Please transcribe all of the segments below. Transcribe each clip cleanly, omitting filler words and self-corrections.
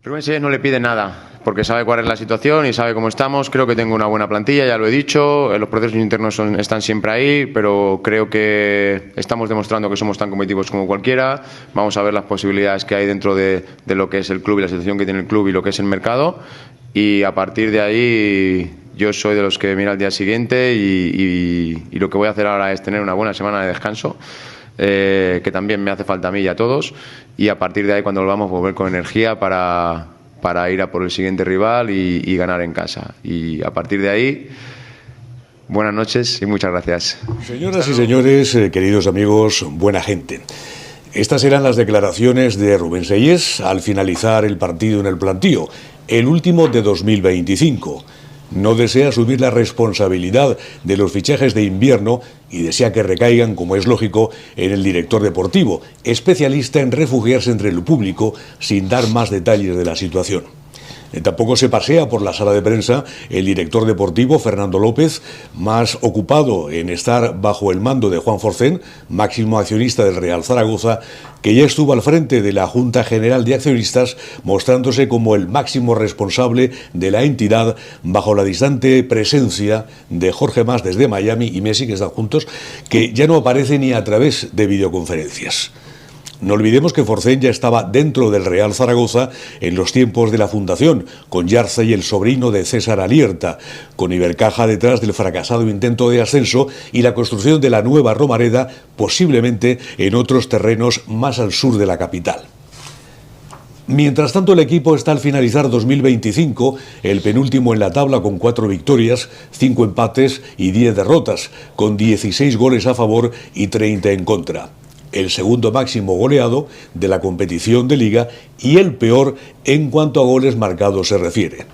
Rubén Seyes no le pide nada, porque sabe cuál es la situación y sabe cómo estamos. Creo que tengo una buena plantilla, ya lo he dicho. Los procesos internos están siempre ahí, pero creo que estamos demostrando que somos tan competitivos como cualquiera. Vamos a ver las posibilidades que hay dentro de lo que es el club y la situación que tiene el club y lo que es el mercado. Y a partir de ahí, yo soy de los que mira al día siguiente y lo que voy a hacer ahora es tener una buena semana de descanso. Que también me hace falta a mí y a todos, y a partir de ahí, cuando volvamos, volver con energía para ir a por el siguiente rival y ganar en casa. Y a partir de ahí, buenas noches y muchas gracias. Señoras y señores, queridos amigos, buena gente. Estas eran las declaraciones de Rubén Seyes al finalizar el partido en el Plantío, el último de 2025. No desea asumir la responsabilidad de los fichajes de invierno y desea que recaigan, como es lógico, en el director deportivo, especialista en refugiarse entre el público sin dar más detalles de la situación. Tampoco se pasea por la sala de prensa el director deportivo, Fernando López, más ocupado en estar bajo el mando de Juan Forcén, máximo accionista del Real Zaragoza, que ya estuvo al frente de la Junta General de Accionistas, mostrándose como el máximo responsable de la entidad bajo la distante presencia de Jorge Mas desde Miami y Messi, que están juntos, que ya no aparece ni a través de videoconferencias. No olvidemos que Forcén ya estaba dentro del Real Zaragoza en los tiempos de la fundación, con Yarza y el sobrino de César Alierta, con Ibercaja detrás del fracasado intento de ascenso y la construcción de la nueva Romareda, posiblemente en otros terrenos más al sur de la capital. Mientras tanto, el equipo está al finalizar 2025, el penúltimo en la tabla con 4 victorias, 5 empates y 10 derrotas, con 16 goles a favor y 30 en contra. El segundo máximo goleado de la competición de Liga y el peor en cuanto a goles marcados se refiere.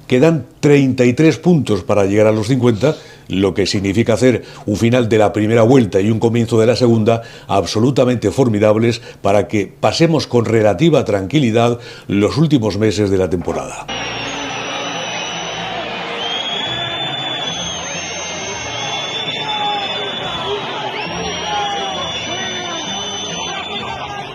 Quedan 33 puntos para llegar a los 50, lo que significa hacer un final de la primera vuelta y un comienzo de la segunda absolutamente formidables para que pasemos con relativa tranquilidad los últimos meses de la temporada.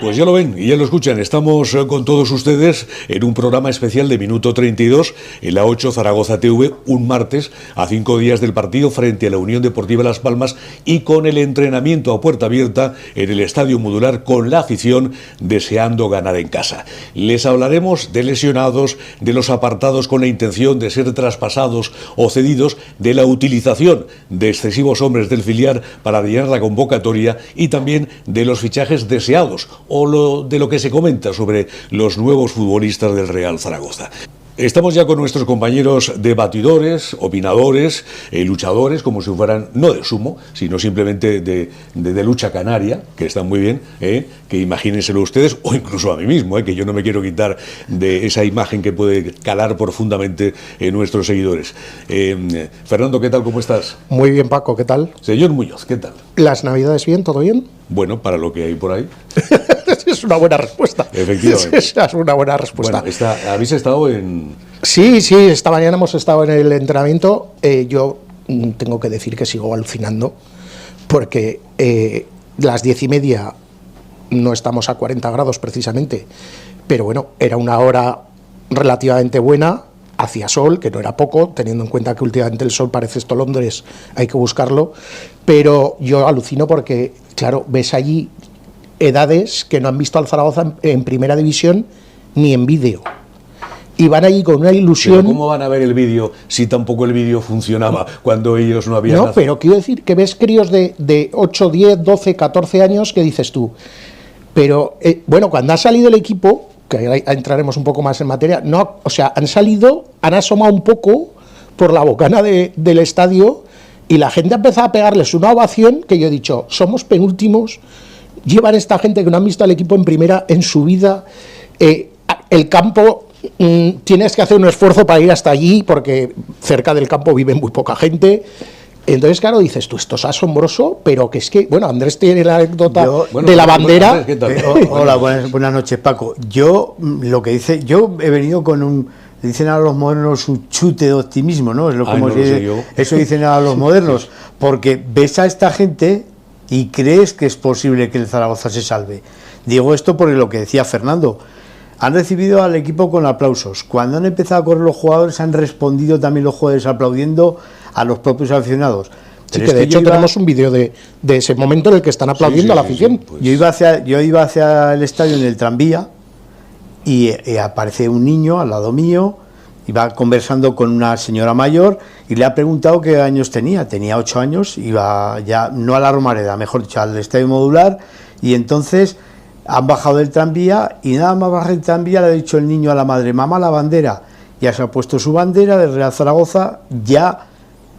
Pues ya lo ven y ya lo escuchan, estamos con todos ustedes en un programa especial de Minuto 32 en la 8 Zaragoza TV, un martes a 5 días del partido frente a la Unión Deportiva Las Palmas y con el entrenamiento a puerta abierta en el Estadio Modular con la afición deseando ganar en casa. Les hablaremos de lesionados, de los apartados con la intención de ser traspasados o cedidos, de la utilización de excesivos hombres del filial para llenar la convocatoria y también de los fichajes deseados o de lo que se comenta sobre los nuevos futbolistas del Real Zaragoza. Estamos ya con nuestros compañeros debatidores, opinadores, luchadores, como si fueran, no de sumo, sino simplemente de lucha canaria, que están muy bien, que imagínenselo ustedes, o incluso a mí mismo, que yo no me quiero quitar de esa imagen que puede calar profundamente en nuestros seguidores. Fernando, ¿qué tal? ¿Cómo estás? Muy bien, Paco, ¿qué tal? Señor Muñoz, ¿qué tal? ¿Las Navidades bien? ¿Todo bien? Bueno, para lo que hay por ahí. Es una buena respuesta. Efectivamente. Esa es una buena respuesta. Bueno, ¿habéis estado en...? Sí, esta mañana hemos estado en el entrenamiento. Yo tengo que decir que sigo alucinando porque las 10:30 no estamos a 40 grados precisamente, pero bueno, era una hora relativamente buena, hacía sol, que no era poco, teniendo en cuenta que últimamente el sol parece esto Londres, hay que buscarlo, pero yo alucino porque, claro, ves allí edades que no han visto al Zaragoza en primera división ni en vídeo. Y van allí con una ilusión... ¿Pero cómo van a ver el vídeo si tampoco el vídeo funcionaba cuando ellos no habían... No, pero quiero decir que ves críos de 8, 10, 12, 14 años que dices tú. Pero, bueno, cuando ha salido el equipo, que ahí entraremos un poco más en materia, no, o sea, han asomado un poco por la bocana del estadio y la gente ha empezado a pegarles una ovación que yo he dicho, somos penúltimos, llevan esta gente que no han visto al equipo en primera en su vida, el campo... tienes que hacer un esfuerzo para ir hasta allí porque cerca del campo vive muy poca gente. Entonces, claro, dices tú, esto es asombroso, pero que es que, bueno, Andrés tiene la anécdota de la bandera. Andrés, ¿qué tal? Hola, buenas noches, Paco. Yo, lo que dice, yo he venido con un, dicen a los modernos, un chute de optimismo, ¿no? Es lo como eso dicen a los modernos, porque ves a esta gente y crees que es posible que el Zaragoza se salve. Digo esto porque lo que decía Fernando, han recibido al equipo con aplausos. Cuando han empezado a correr los jugadores, han respondido también los jugadores aplaudiendo a los propios aficionados. Sí, que de hecho tenemos un vídeo de ese momento en el que están aplaudiendo a la afición. Pues. Yo iba hacia el estadio en el tranvía y aparece un niño al lado mío, iba conversando con una señora mayor y le ha preguntado qué años tenía. Tenía 8 años, iba ya no a la Romareda, mejor dicho, al estadio modular, y entonces han bajado del tranvía y nada más bajar del tranvía le ha dicho el niño a la madre: mamá, la bandera. Ya se ha puesto su bandera del Real Zaragoza ya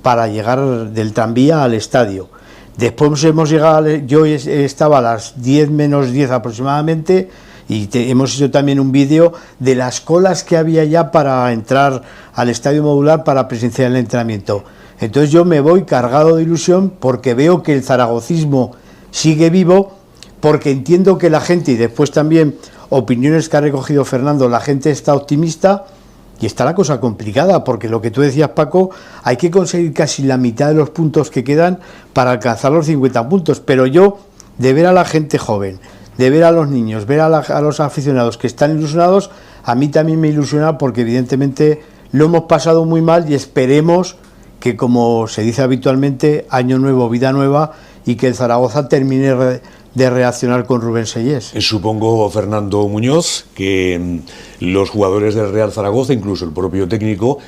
para llegar del tranvía al estadio. Después hemos llegado, yo estaba a las 10 menos 10 aproximadamente, y hemos hecho también un vídeo de las colas que había ya para entrar al estadio modular para presenciar el entrenamiento. Entonces yo me voy cargado de ilusión porque veo que el zaragocismo sigue vivo, porque entiendo que la gente, y después también opiniones que ha recogido Fernando, la gente está optimista. Y está la cosa complicada, porque lo que tú decías, Paco, hay que conseguir casi la mitad de los puntos que quedan para alcanzar los 50 puntos. Pero yo, de ver a la gente joven, de ver a los niños, ver a los aficionados que están ilusionados, a mí también me ilusiona, porque evidentemente lo hemos pasado muy mal y esperemos que, como se dice habitualmente, año nuevo, vida nueva, y que el Zaragoza termine de reaccionar con Rubén Sellés. Supongo, Fernando Muñoz, que los jugadores del Real Zaragoza, incluso el propio técnico,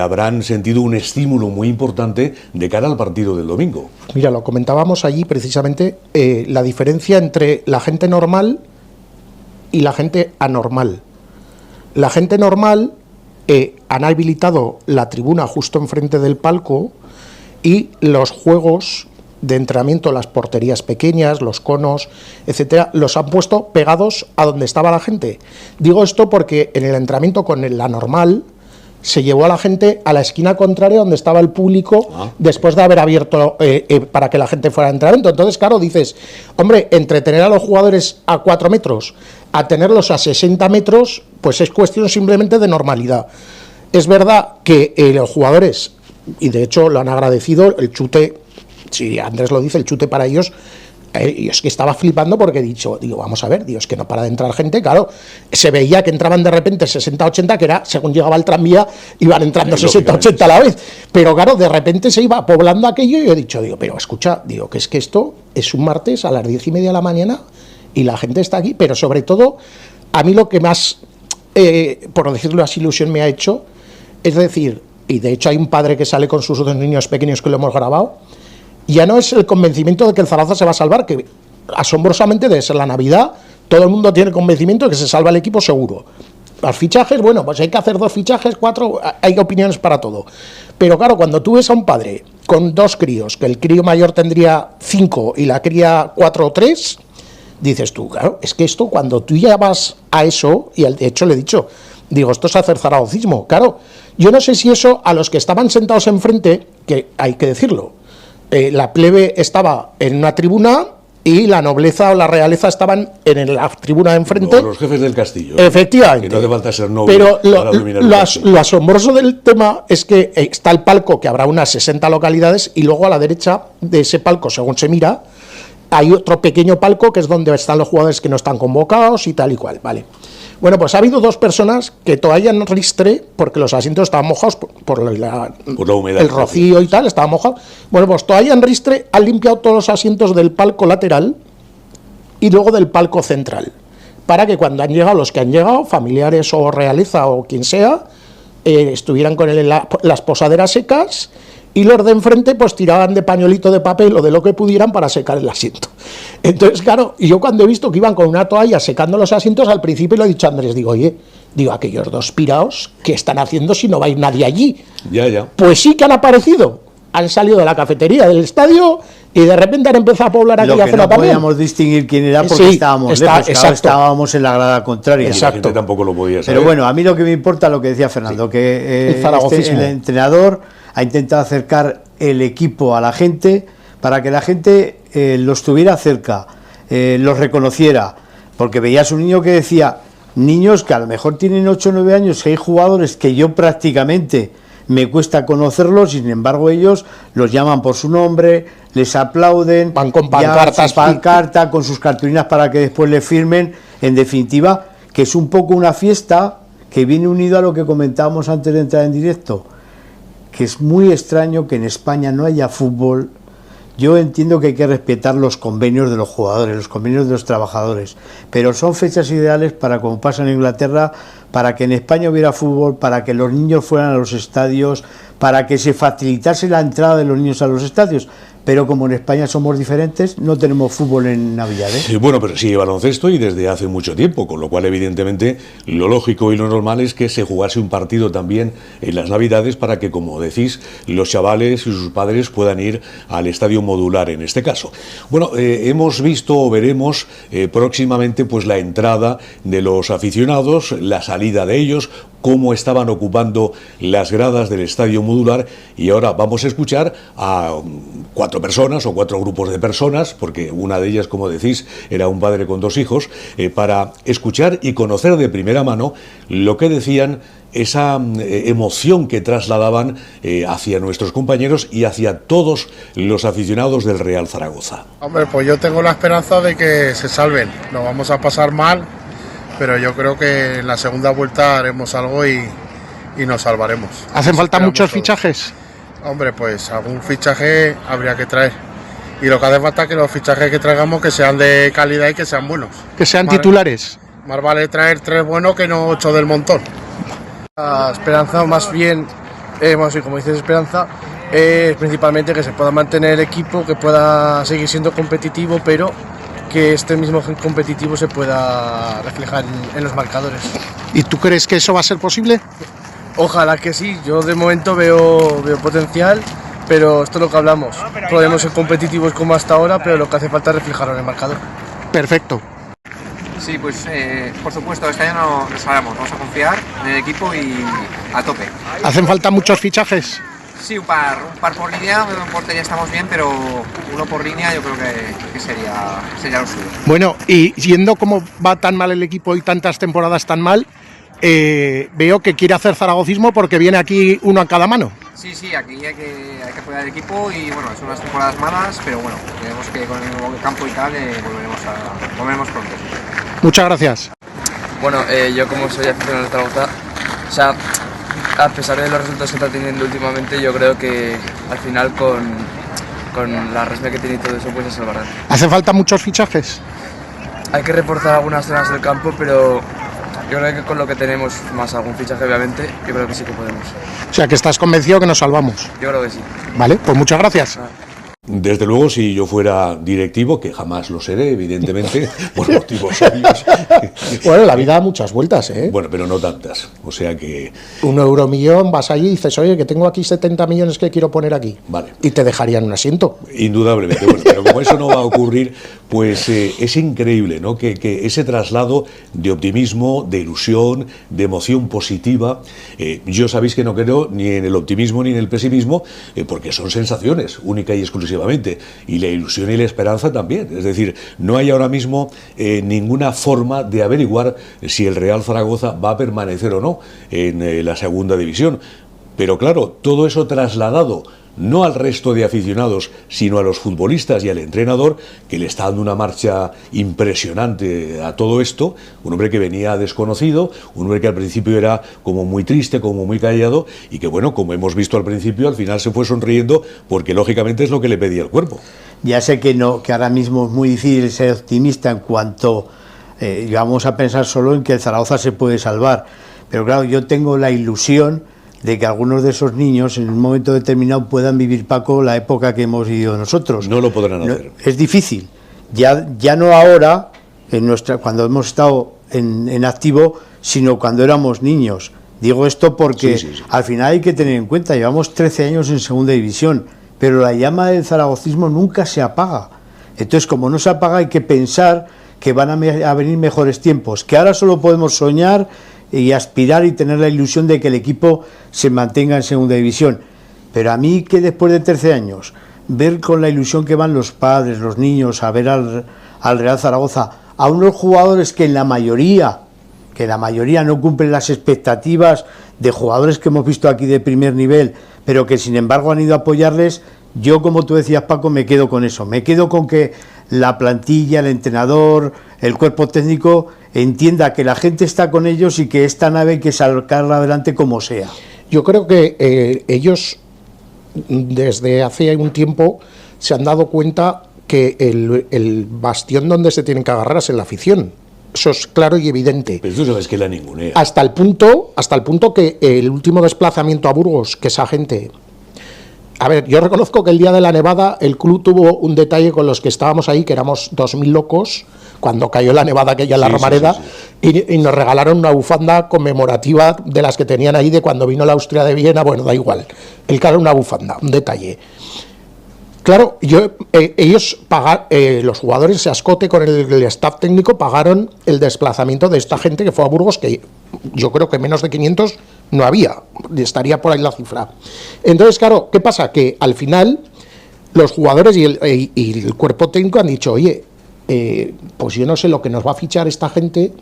habrán sentido un estímulo muy importante de cara al partido del domingo. Mira, lo comentábamos allí precisamente, la diferencia entre la gente normal y la gente anormal. La gente normal han habilitado la tribuna justo enfrente del palco, y los juegos de entrenamiento, las porterías pequeñas, los conos, etcétera, los han puesto pegados a donde estaba la gente. Digo esto porque en el entrenamiento con la normal se llevó a la gente a la esquina contraria donde estaba el público, después de haber abierto para que la gente fuera al entrenamiento. Entonces, claro, dices, hombre, entre tener a los jugadores a 4 metros a tenerlos a 60 metros, pues es cuestión simplemente de normalidad. Es verdad que los jugadores, y de hecho lo han agradecido, el chute, si Andrés lo dice, el chute para ellos, y es que estaba flipando porque digo, vamos a ver, es que no para de entrar gente, claro, se veía que entraban de repente 60-80, que era, según llegaba el tranvía, iban entrando 60-80 a la vez, pero claro, de repente se iba poblando aquello, y yo he dicho, pero escucha, que es que esto es un martes a las 10:30 de la mañana, y la gente está aquí, pero sobre todo, a mí lo que más, por decirlo así, ilusión me ha hecho, es decir, y de hecho hay un padre que sale con sus 2 niños pequeños que lo hemos grabado, ya no es el convencimiento de que el Zaragoza se va a salvar, que asombrosamente debe ser la Navidad, todo el mundo tiene convencimiento de que se salva el equipo seguro. Los fichajes, bueno, pues hay que hacer 2 fichajes, 4, hay opiniones para todo. Pero claro, cuando tú ves a un padre con 2 críos, que el crío mayor tendría 5 y la cría 4 o 3, dices tú, claro, es que esto, cuando tú ya vas a eso, y de hecho le he dicho, esto es hacer zaragocismo. Claro, yo no sé si eso a los que estaban sentados enfrente, que hay que decirlo, la plebe estaba en una tribuna y la nobleza o la realeza estaban en la tribuna de enfrente. Los jefes del castillo. Efectivamente. Que no hace falta ser noble. Pero para lo asombroso del tema es que está el palco, que habrá unas 60 localidades, y luego a la derecha de ese palco, según se mira, hay otro pequeño palco que es donde están los jugadores que no están convocados y tal y cual, ¿vale? Bueno, pues ha habido 2 personas que todavía no ristre, porque los asientos estaban mojados por la humedad, el rocío y tal, estaban mojados. Bueno, pues todavía en ristre han limpiado todos los asientos del palco lateral y luego del palco central, para que cuando han llegado los que han llegado, familiares o realeza o quien sea, estuvieran con las posaderas secas, y los de enfrente pues tiraban de pañuelito de papel o de lo que pudieran para secar el asiento. Entonces, claro, y yo cuando he visto que iban con una toalla secando los asientos, al principio le he dicho a Andrés, aquellos 2 piraos, ¿qué están haciendo si no va a ir nadie allí? Ya. Pues sí que han aparecido, han salido de la cafetería del estadio y de repente han empezado a poblar aquella zona también. No podíamos distinguir quién era porque estábamos lejos, estábamos en la grada contraria. Exacto. La gente tampoco lo podía saber. Pero bueno, a mí lo que me importa, lo que decía Fernando, que el entrenador ha intentado acercar el equipo a la gente para que la gente los tuviera cerca, los reconociera, porque veías un niño que decía, niños que a lo mejor tienen 8 o 9 años, que hay jugadores que yo prácticamente me cuesta conocerlos, sin embargo ellos los llaman por su nombre, les aplauden, van con pancartas, pancarta, con sus cartulinas para que después le firmen, en definitiva, que es un poco una fiesta que viene unido a lo que comentábamos antes de entrar en directo, que es muy extraño que en España no haya fútbol. Yo entiendo que hay que respetar los convenios de los jugadores, los convenios de los trabajadores, pero son fechas ideales para, como pasa en Inglaterra, para que en España hubiera fútbol, para que los niños fueran a los estadios, para que se facilitase la entrada de los niños a los estadios. Pero como en España somos diferentes, no tenemos fútbol en Navidades. Sí, bueno, pero sí hay baloncesto y desde hace mucho tiempo, con lo cual evidentemente lo lógico y lo normal es que se jugase un partido también en las Navidades para que, como decís, los chavales y sus padres puedan ir al estadio modular en este caso. Bueno, hemos visto o veremos próximamente pues la entrada de los aficionados, la salida de ellos, cómo estaban ocupando las gradas del estadio modular, y ahora vamos a escuchar a 4 personas o 4 grupos de personas, porque una de ellas, como decís, era un padre con 2 hijos, para escuchar y conocer de primera mano lo que decían, esa emoción que trasladaban hacia nuestros compañeros y hacia todos los aficionados del Real Zaragoza. Hombre, pues yo tengo la esperanza de que se salven. Nos vamos a pasar mal, pero yo creo que en la segunda vuelta haremos algo y nos salvaremos. ¿Hacen falta muchos fichajes? Hombre, pues algún fichaje habría que traer. Y lo que hace falta es que los fichajes que traigamos que sean de calidad y que sean buenos. Que sean titulares. Más vale traer 3 buenos que no 8 del montón. La esperanza, más bien, como dices, esperanza, es principalmente que se pueda mantener el equipo, que pueda seguir siendo competitivo, pero que este mismo competitivo se pueda reflejar en los marcadores. ¿Y tú crees que eso va a ser posible? Ojalá que sí, yo de momento veo potencial, pero esto es lo que hablamos. Podemos ser competitivos como hasta ahora, pero lo que hace falta es reflejarlo en el marcador. Perfecto. Sí, pues por supuesto, este año nos salvamos, vamos a confiar en el equipo y a tope. ¿Hacen falta muchos fichajes? Sí, un par por línea, en portería estamos bien, pero uno por línea yo creo que sería lo suyo. Bueno, y yendo cómo va tan mal el equipo y tantas temporadas tan mal, veo que quiere hacer zaragocismo porque viene aquí uno a cada mano. Sí, aquí hay que apoyar al equipo y bueno, son unas temporadas malas, pero bueno, creemos que con el nuevo campo y tal volveremos pronto. Muchas gracias. Bueno, yo como soy aficionado del Zaragoza, o sea, a pesar de los resultados que está teniendo últimamente, yo creo que al final con la resme que tiene y todo eso, pues se salvarán. ¿Hacen falta muchos fichajes? Hay que reforzar algunas zonas del campo, pero yo creo que con lo que tenemos, más algún fichaje obviamente, yo creo que sí que podemos. O sea, que estás convencido que nos salvamos. Yo creo que sí. Vale, pues muchas gracias. Desde luego, si yo fuera directivo, que jamás lo seré, evidentemente, por motivos obvios. Bueno, la vida da muchas vueltas, ¿eh? Bueno, pero no tantas. O sea que... 1 euromillón, vas allí y dices, oye, que tengo aquí 70 millones que quiero poner aquí. Vale. Y te dejarían un asiento. Indudablemente. Bueno, pero como eso no va a ocurrir, pues es increíble, ¿no? Que ese traslado de optimismo, de ilusión, de emoción positiva, yo sabéis que no creo ni en el optimismo ni en el pesimismo, porque son sensaciones, única y exclusivamente. Y la ilusión y la esperanza también. Es decir, no hay ahora mismo ninguna forma de averiguar si el Real Zaragoza va a permanecer o no en la segunda división. Pero claro, todo eso trasladado no al resto de aficionados, sino a los futbolistas y al entrenador, que le está dando una marcha impresionante a todo esto, un hombre que venía desconocido, un hombre que al principio era como muy triste, como muy callado, y que bueno, como hemos visto al principio, al final se fue sonriendo, porque lógicamente es lo que le pedía el cuerpo. Ya sé que ahora mismo es muy difícil ser optimista en cuanto vamos a pensar solo en que el Zaragoza se puede salvar, pero claro, yo tengo la ilusión de que algunos de esos niños en un momento determinado puedan vivir, Paco, la época que hemos vivido nosotros. No lo podrán hacer. Es difícil. Ya no ahora, cuando hemos estado en activo, sino cuando éramos niños. Digo esto porque sí. Al final hay que tener en cuenta, llevamos 13 años en segunda división, pero la llama del zaragocismo nunca se apaga. Entonces, como no se apaga, hay que pensar que van a venir mejores tiempos, que ahora solo podemos soñar y aspirar y tener la ilusión de que el equipo se mantenga en segunda división. Pero a mí, que después de 13 años, ver con la ilusión que van los padres, los niños, a ver al Real Zaragoza, a unos jugadores que la mayoría no cumplen las expectativas de jugadores que hemos visto aquí de primer nivel, pero que sin embargo han ido a apoyarles, yo, como tú decías, Paco, me quedo con eso, me quedo con que la plantilla, el entrenador, el cuerpo técnico entienda que la gente está con ellos y que esta nave hay que sacarla adelante como sea. Yo creo que ellos desde hace un tiempo se han dado cuenta que el bastión donde se tienen que agarrar es en la afición. Eso es claro y evidente. Pero tú sabes que la ningunea. Hasta el punto que el último desplazamiento a Burgos, que esa gente... A ver, yo reconozco que el día de la nevada el club tuvo un detalle con los que estábamos ahí, que éramos 2.000 locos, cuando cayó la nevada aquella en la Romareda, y nos regalaron una bufanda conmemorativa de las que tenían ahí de cuando vino la Austria de Viena. Bueno, da igual. El cara una bufanda, un detalle. Claro, ellos pagaron, los jugadores, Ascote con el staff técnico, pagaron el desplazamiento de esta gente que fue a Burgos, que yo creo que menos de 500 no había, estaría por ahí la cifra. Entonces, claro, ¿qué pasa? Que al final los jugadores y el cuerpo técnico han dicho, oye, pues yo no sé lo que nos va a fichar esta gente.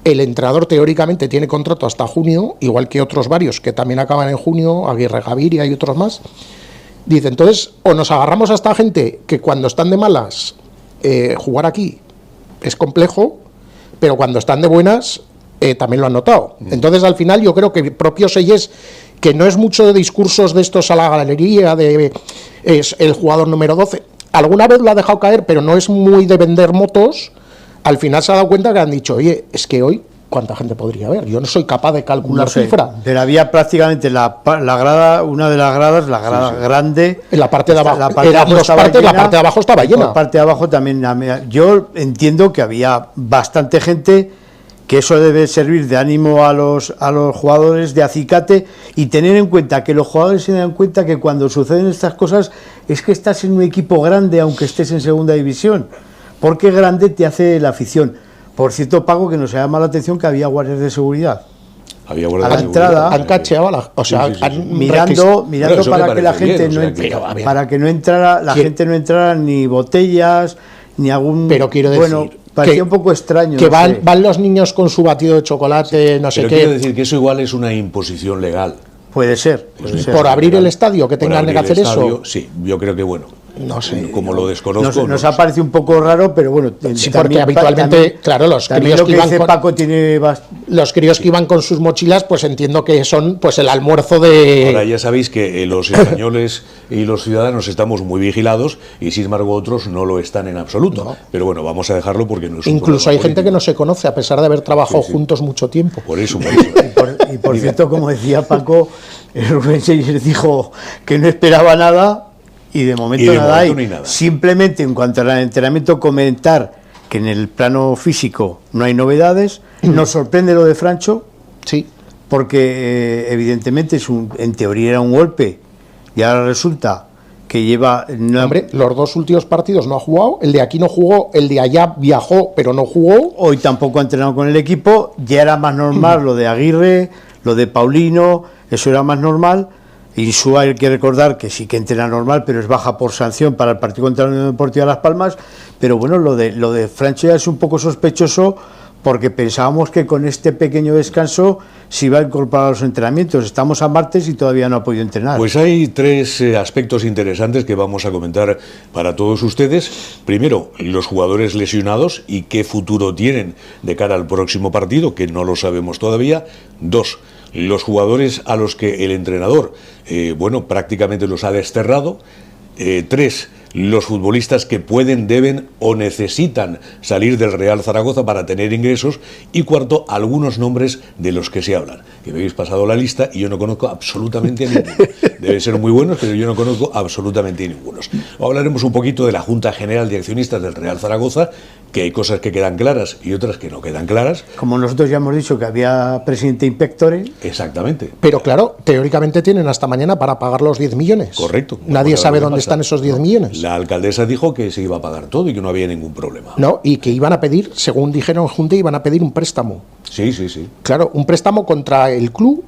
El entrenador teóricamente tiene contrato hasta junio, igual que otros varios que también acaban en junio, Aguirre Gaviria y otros más. Dice, entonces, o nos agarramos a esta gente que cuando están de malas, jugar aquí es complejo, pero cuando están de buenas, también lo han notado. Entonces, al final, yo creo que el propio Seyes, que no es mucho de discursos de estos a la galería, es el jugador número 12, alguna vez lo ha dejado caer, pero no es muy de vender motos. Al final se ha dado cuenta que han dicho, oye, es que hoy, ¿cuánta gente podría haber? Yo no soy capaz de calcular cifra. Pero había prácticamente la grada, una de las gradas, la grada grande. En la parte de abajo. La parte de abajo estaba llena. La parte de abajo también. Yo entiendo que había bastante gente, que eso debe servir de ánimo a los jugadores, de acicate, y tener en cuenta que los jugadores se dan cuenta que cuando suceden estas cosas es que estás en un equipo grande, aunque estés en segunda división, porque grande te hace la afición. Por cierto, Paco, que nos llama la atención que había guardias de seguridad. Había guardias a la de entrada, seguridad. Han cacheado, o sea, mirando para que la gente para que no entrara, la gente no entrara ni botellas, ni algún... Pero quiero decir... Bueno, parecía un poco extraño. Que van los niños con su batido de chocolate, no sé qué. Pero quiero decir que eso igual es una imposición legal. Puede ser. Por abrir el estadio, que tengan que hacer eso. Sí, yo creo que bueno. No sé. Como lo desconozco. Nos ha parecido un poco raro, pero bueno. Sí, porque habitualmente, claro, los críos que iban con, Paco tiene los críos que iban con sus mochilas, pues entiendo que son pues el almuerzo de... Ahora ya sabéis que los españoles y los ciudadanos estamos muy vigilados y sin embargo otros no lo están en absoluto. No. Pero bueno, vamos a dejarlo porque no es un incluso hay gente que no se conoce a pesar de haber trabajado juntos mucho tiempo. Por eso. Y por cierto, como decía Paco, Rubén Seyes dijo que no esperaba nada. Y de momento nada hay. Simplemente en cuanto al entrenamiento, comentar que en el plano físico no hay novedades. Nos sorprende lo de Francho, sí, porque evidentemente en teoría era un golpe y ahora resulta que lleva... Hombre, los dos últimos partidos no ha jugado, el de aquí no jugó, el de allá viajó pero no jugó. Hoy tampoco ha entrenado con el equipo, ya era más normal lo de Aguirre, lo de Paulino, eso era más normal. Insúa hay que recordar que sí que entrena normal, pero es baja por sanción para el partido contra la Unión Deportiva Las Palmas. Pero bueno, lo de Francho ya es un poco sospechoso, porque pensábamos que con este pequeño descanso se iba a incorporar a los entrenamientos. Estamos a martes y todavía no ha podido entrenar. Pues hay tres aspectos interesantes que vamos a comentar para todos ustedes. Primero, los jugadores lesionados y qué futuro tienen de cara al próximo partido, que no lo sabemos todavía. Dos, los jugadores a los que el entrenador, prácticamente los ha desterrado. Tres, los futbolistas que pueden, deben o necesitan salir del Real Zaragoza para tener ingresos. Y cuarto, algunos nombres de los que se hablan, que me habéis pasado la lista y yo no conozco absolutamente a ninguno. Deben ser muy buenos, pero yo no conozco absolutamente a ninguno. Hablaremos un poquito de la Junta General de Accionistas del Real Zaragoza, que hay cosas que quedan claras y otras que no quedan claras. Como nosotros ya hemos dicho que había presidente inspectore. Exactamente. Pero claro, teóricamente tienen hasta mañana para pagar los 10 millones. Correcto. Nadie sabe dónde están esos 10 millones. La alcaldesa dijo que se iba a pagar todo y que no había ningún problema. No, y que iban a pedir, según dijeron en Junta, iban a pedir un préstamo. Sí. Claro, un préstamo contra el club.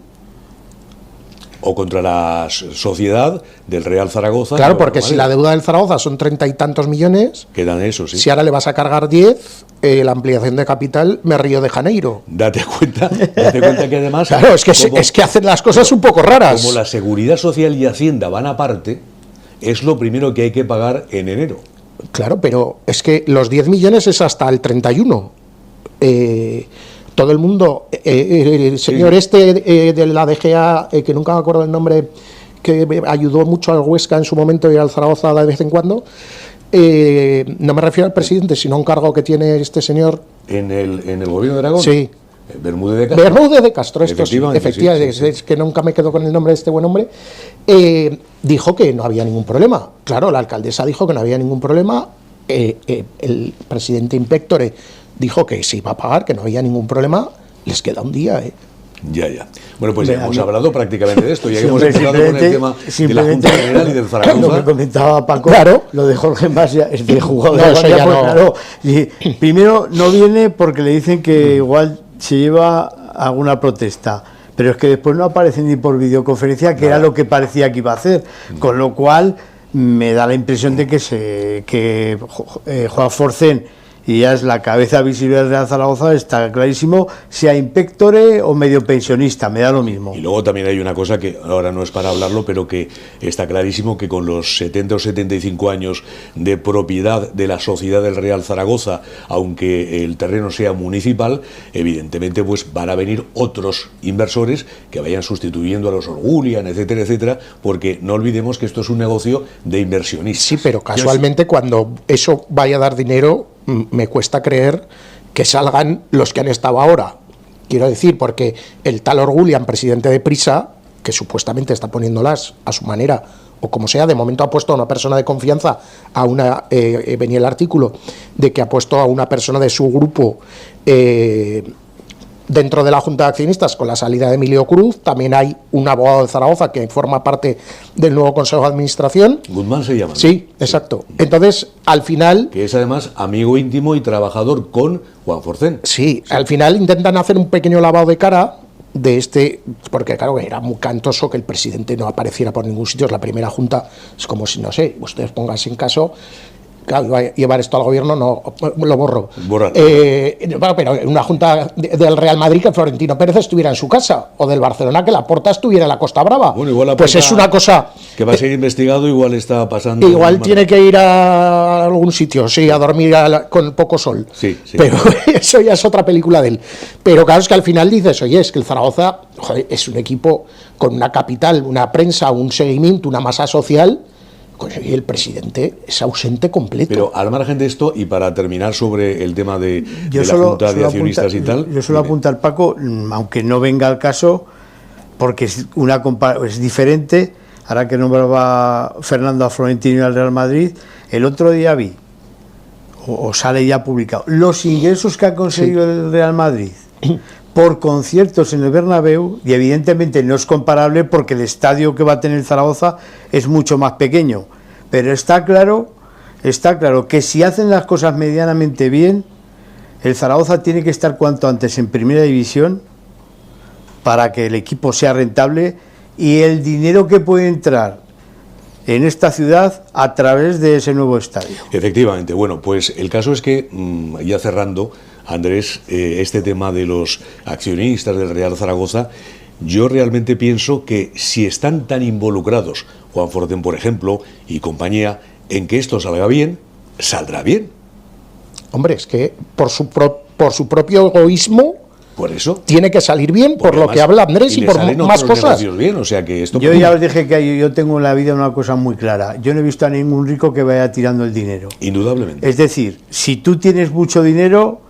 O contra la sociedad del Real Zaragoza. Claro, porque si la deuda del Zaragoza son 30 y tantos millones, quedan eso, sí. Si ahora le vas a cargar 10, la ampliación de capital me Río de Janeiro. Date cuenta que además... Claro, es que hacen las cosas un poco raras. Como la Seguridad Social y Hacienda van aparte, es lo primero que hay que pagar en enero. Claro, pero es que los 10 millones es hasta el 31. Todo el mundo, el señor de la DGA, que nunca me acuerdo el nombre, que ayudó mucho al Huesca en su momento y al Zaragoza de vez en cuando, no me refiero al presidente, sino a un cargo que tiene este señor. ¿En el gobierno de Aragón? Sí. Bermúdez de Castro. Bermúdez de Castro, esto Efectivamente, sí. Es que nunca me quedo con el nombre de este buen hombre. Dijo que no había ningún problema. Claro, la alcaldesa dijo que no había ningún problema. El presidente Impectore dijo que se iba a pagar, que no había ningún problema. Les queda un día, Ya. Bueno, pues ya hemos hablado prácticamente de esto. Ya hemos empezado con el tema de la Junta General y del Zaragoza. Lo que comentaba Paco, claro. Lo de Jorge Mas, este jugador no, eso ya no. Claro, y primero no viene porque le dicen que igual se lleva alguna protesta, pero es que después no aparece ni por videoconferencia, que era lo que parecía que iba a hacer, con lo cual me da la impresión de que Juan Forcén, y ya es la cabeza visible del Real Zaragoza, está clarísimo, sea Impectore o medio pensionista, me da lo mismo. Y luego también hay una cosa que ahora no es para hablarlo, pero que está clarísimo, que con los 70 o 75 años de propiedad de la sociedad del Real Zaragoza, aunque el terreno sea municipal, evidentemente pues van a venir otros inversores que vayan sustituyendo a los Orgulian, etcétera, etcétera, porque no olvidemos que esto es un negocio de inversionistas. Sí, pero casualmente cuando eso vaya a dar dinero, me cuesta creer que salgan los que han estado ahora. Quiero decir, porque el tal Orgulian, presidente de Prisa, que supuestamente está poniéndolas a su manera, o como sea, de momento ha puesto a una persona de confianza, venía el artículo, de que ha puesto a una persona de su grupo dentro de la Junta de Accionistas con la salida de Emilio Cruz. También hay un abogado de Zaragoza que forma parte del nuevo Consejo de Administración. Guzmán se llama, ¿no? Sí, exacto. Entonces, al final... Que es además amigo íntimo y trabajador con Juan Forcén. Sí, al final intentan hacer un pequeño lavado de cara de porque claro, era muy cantoso que el presidente no apareciera por ningún sitio. Es la primera junta, es como si, no sé, ustedes pónganse en caso... Claro, iba a llevar esto al gobierno, no, lo borro. Pero en una junta del Real Madrid, que Florentino Pérez estuviera en su casa, o del Barcelona, que Laporta estuviera en la Costa Brava. Bueno, igual pues es una cosa que va a ser investigado, igual está pasando. Igual tiene que ir a algún sitio, sí, a dormir con poco sol. Sí. Pero eso ya es otra película de él. Pero claro, es que al final dices, oye, es que el Zaragoza, joder, es un equipo con una capital, una prensa, un seguimiento, una masa social. Y el presidente es ausente completo. Pero al margen de esto, y para terminar sobre el tema de la Junta de Accionistas y tal... Yo solo apuntar, Paco, aunque no venga al caso, porque es diferente, ahora que nombraba Fernando a Florentino y al Real Madrid, el otro día vi, o sale ya publicado, los ingresos que ha conseguido el Real Madrid por conciertos en el Bernabéu, y evidentemente no es comparable porque el estadio que va a tener Zaragoza es mucho más pequeño, pero está claro que si hacen las cosas medianamente bien, el Zaragoza tiene que estar cuanto antes en primera división para que el equipo sea rentable, y el dinero que puede entrar en esta ciudad a través de ese nuevo estadio. Efectivamente. Bueno, pues el caso es que, ya cerrando, Andrés, este tema de los accionistas del Real Zaragoza, yo realmente pienso que si están tan involucrados Juan Forcén, por ejemplo, y compañía, en que esto salga bien, saldrá bien. Hombre, es que por su propio egoísmo, por eso tiene que salir bien, por lo que habla Andrés, y por más cosas. Bien, o sea que esto... Yo ya os dije que yo tengo en la vida una cosa muy clara. Yo no he visto a ningún rico que vaya tirando el dinero. Indudablemente. Es decir, si tú tienes mucho dinero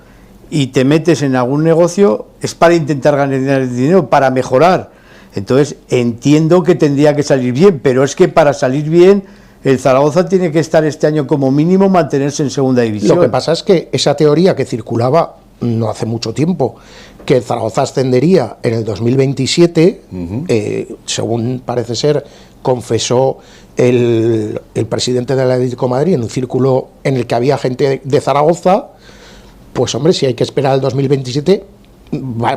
y te metes en algún negocio, es para intentar ganar dinero, para mejorar. Entonces entiendo que tendría que salir bien, pero es que para salir bien el Zaragoza tiene que estar este año como mínimo mantenerse en segunda división. Lo que pasa es que esa teoría que circulaba no hace mucho tiempo, que el Zaragoza ascendería en el 2027, según parece ser, confesó el presidente del Atlético de Madrid en un círculo en el que había gente de Zaragoza. Pues hombre, si hay que esperar al 2027,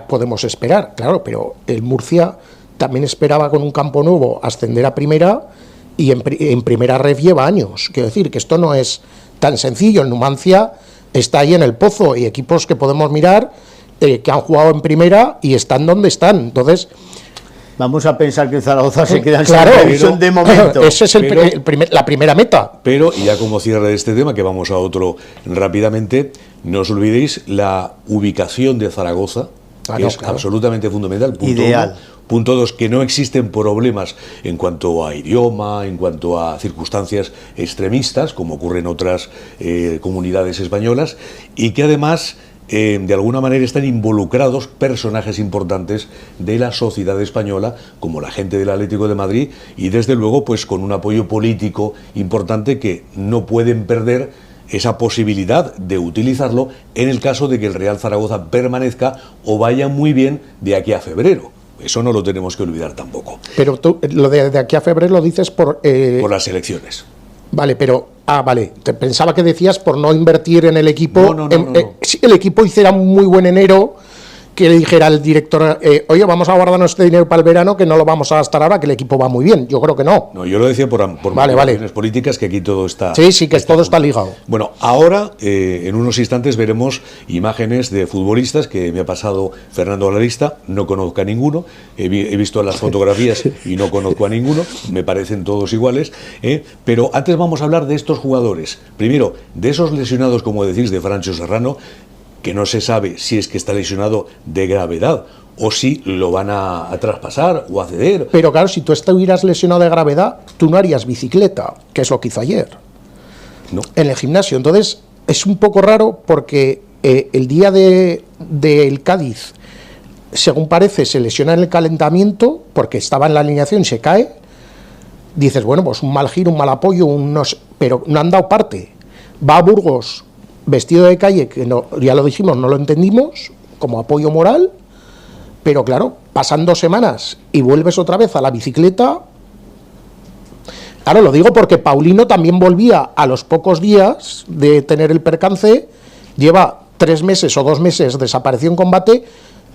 podemos esperar, claro, pero el Murcia también esperaba con un campo nuevo ascender a primera, y en primera ref lleva años. Quiero decir que esto no es tan sencillo. El Numancia está ahí en el pozo, y equipos que podemos mirar que han jugado en primera y están donde están. Entonces, Vamos a pensar que el Zaragoza se queda en claro, segunda división de momento. Esa es la primera meta. Pero, y ya como cierre de este tema, que vamos a otro rápidamente, no os olvidéis la ubicación de Zaragoza, que es absolutamente fundamental. Ideal. Punto 2, que no existen problemas en cuanto a idioma, en cuanto a circunstancias extremistas, como ocurre en otras comunidades españolas, y que además de alguna manera están involucrados personajes importantes de la sociedad española, como la gente del Atlético de Madrid, y desde luego pues con un apoyo político importante que no pueden perder esa posibilidad de utilizarlo en el caso de que el Real Zaragoza permanezca o vaya muy bien de aquí a febrero. Eso no lo tenemos que olvidar tampoco. Pero tú, lo de aquí a febrero lo dices por las elecciones. Vale, pero... vale. Te pensaba que decías por no invertir en el equipo. No. Si el equipo hiciera un muy buen enero, que le dijera al director, oye, vamos a guardarnos este dinero para el verano, que no lo vamos a gastar ahora, que el equipo va muy bien. Yo creo que no. No, yo lo decía por motivaciones políticas, que aquí todo está... Sí, que todo está ligado. Bueno, ahora, en unos instantes, veremos imágenes de futbolistas que me ha pasado Fernando a la lista. No conozco a ninguno. He visto las fotografías y no conozco a ninguno. Me parecen todos iguales. Pero antes vamos a hablar de estos jugadores. Primero, de esos lesionados, como decís, de Francho Serrano, que no se sabe si es que está lesionado de gravedad o si lo van a traspasar o a ceder. Pero claro, si tú estuvieras lesionado de gravedad, tú no harías bicicleta, que es lo que hizo ayer, no, en el gimnasio. Entonces, es un poco raro porque el día del Cádiz, según parece, se lesiona en el calentamiento porque estaba en la alineación y se cae. Dices, bueno, pues un mal giro, un mal apoyo, pero no han dado parte. Va a Burgos vestido de calle, que no, ya lo dijimos, no lo entendimos, como apoyo moral, pero claro, pasan 2 semanas y vuelves otra vez a la bicicleta. Claro, lo digo porque Paulino también volvía a los pocos días de tener el percance, lleva 3 meses o 2 meses desapareció en combate,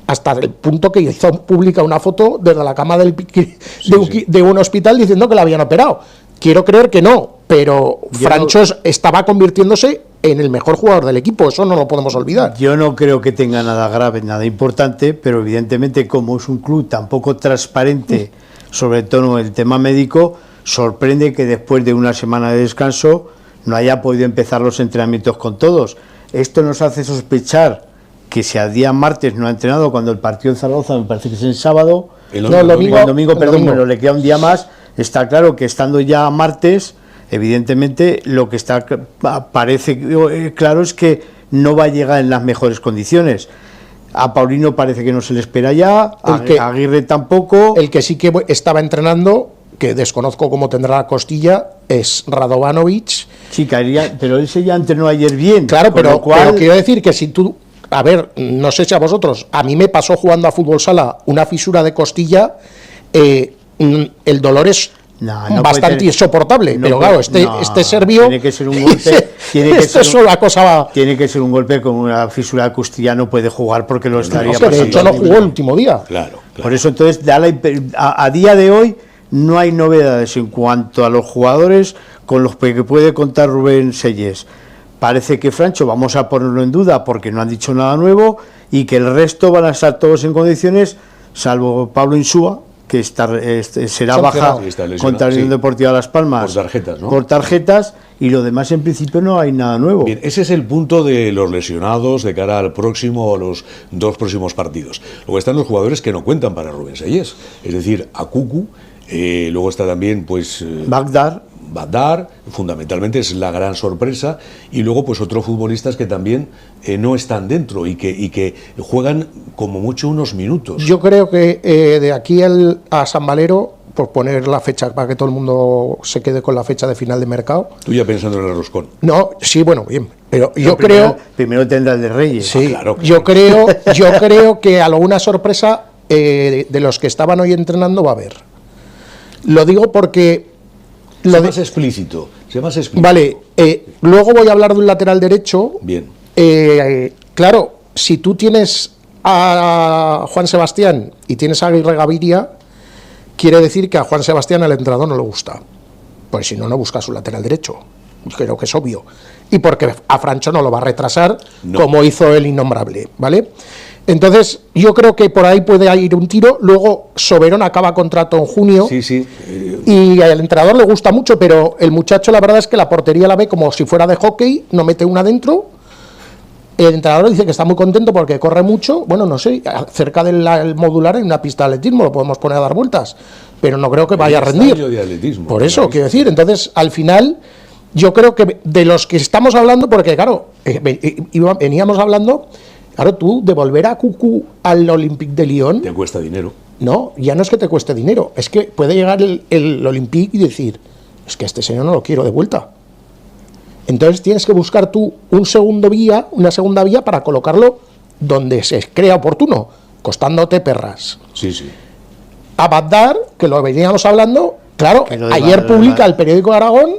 hasta el punto que hizo pública una foto desde la cama de un hospital diciendo que la habían operado. Quiero creer que no, pero Francho estaba convirtiéndose en el mejor jugador del equipo, eso no lo podemos olvidar. Yo no creo que tenga nada grave, nada importante, pero evidentemente como es un club tan poco transparente, sobre todo el tema médico, sorprende que después de una semana de descanso no haya podido empezar los entrenamientos con todos. Esto nos hace sospechar que si al día martes no ha entrenado, cuando el partido en Zaragoza me parece que es el sábado, el domingo, pero le queda un día más. Está claro que estando ya martes, evidentemente lo que parece claro es que no va a llegar en las mejores condiciones. A Paulino parece que no se le espera ya, a Aguirre tampoco. El que sí que estaba entrenando, que desconozco cómo tendrá la costilla, es Radovanovic. Sí, pero ese ya entrenó ayer bien. Claro, pero quiero decir que si tú... A ver, no sé si a vosotros, a mí me pasó jugando a fútbol sala una fisura de costilla, el dolor es bastante insoportable, pero claro, este serbio... Tiene que ser un golpe... Tiene que ser un golpe con una fisura de costilla, no puede jugar porque lo estaría pasando. De hecho no jugó el último día. Claro. Por eso entonces, a día de hoy, no hay novedades en cuanto a los jugadores con los que puede contar Rubén Sellés. Parece que Francho, vamos a ponerlo en duda porque no han dicho nada nuevo, y que el resto van a estar todos en condiciones, salvo Pablo Insúa, que será baja contra la Unión Deportiva Las Palmas por tarjetas, ¿no? Por tarjetas, y lo demás en principio no hay nada nuevo. Bien, ese es el punto de los lesionados de cara al próximo o los 2 próximos partidos. Luego están los jugadores que no cuentan para Rubén Sellés, es decir, a Cucu, luego está también pues Badar, fundamentalmente es la gran sorpresa, y luego pues otros futbolistas que también no están dentro y que juegan como mucho unos minutos. Yo creo que de aquí a San Valero, por poner la fecha para que todo el mundo se quede con la fecha de final de mercado. Tú ya pensando en el roscón. No, sí, bueno, bien, pero yo creo... Primero tendrá el de Reyes. Sí, claro. Yo creo que alguna sorpresa de los que estaban hoy entrenando va a haber. Lo digo porque... Sé más explícito. Vale, luego voy a hablar de un lateral derecho. Bien. Claro, si tú tienes a Juan Sebastián y tienes a Aguirre Gaviria, quiere decir que a Juan Sebastián el entrenador no le gusta. Pues si no, no busca su lateral derecho. Creo que es obvio. Y porque a Francho no lo va a retrasar, como hizo el innombrable, ¿vale? Entonces, yo creo que por ahí puede ir un tiro. Luego, Soberón acaba contrato en junio. Sí. Y al entrenador le gusta mucho, pero el muchacho, la verdad es que la portería la ve como si fuera de hockey, no mete una dentro. El entrenador dice que está muy contento porque corre mucho. Bueno, no sé, cerca del modular hay una pista de atletismo, lo podemos poner a dar vueltas, pero no creo que vaya a rendir. Por eso, quiero decir, entonces, al final, yo creo que de los que estamos hablando, porque claro, veníamos hablando... Claro, tú, de volver a Cucú al Olympique de Lyon... Te cuesta dinero. No, ya no es que te cueste dinero, es que puede llegar el Olympique y decir, es que a este señor no lo quiero de vuelta. Entonces tienes que buscar tú una segunda vía para colocarlo donde se crea oportuno, costándote perras. Sí. A Bagdad, que lo veníamos hablando, claro, ayer publica el periódico de Aragón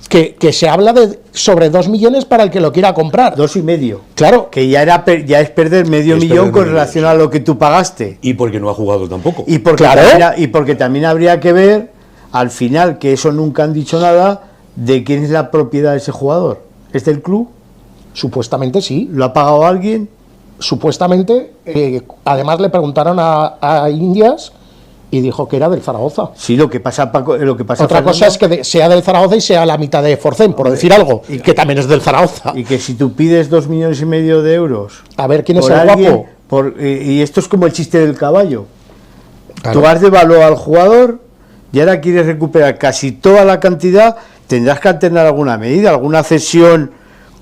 que se habla de sobre 2 millones para el que lo quiera comprar. 2,5. Claro. Que ya es perder medio millón con relación a lo que tú pagaste. Y porque no ha jugado tampoco. Y porque también habría que ver, al final, que eso nunca han dicho nada, de quién es la propiedad de ese jugador. ¿Es del club? Supuestamente sí. ¿Lo ha pagado alguien? Supuestamente. Además le preguntaron a Indias y dijo que era del Zaragoza. Sí, lo que pasa, Paco, otra Fernando, cosa es que sea del Zaragoza y sea la mitad de Forcén, por decir algo, y que también es del Zaragoza. Y que si tú pides 2,5 millones de euros... A ver quién es el guapo. Y esto es como el chiste del caballo. Claro. Tú has devaluado al jugador y ahora quieres recuperar casi toda la cantidad, tendrás que tener alguna medida, alguna cesión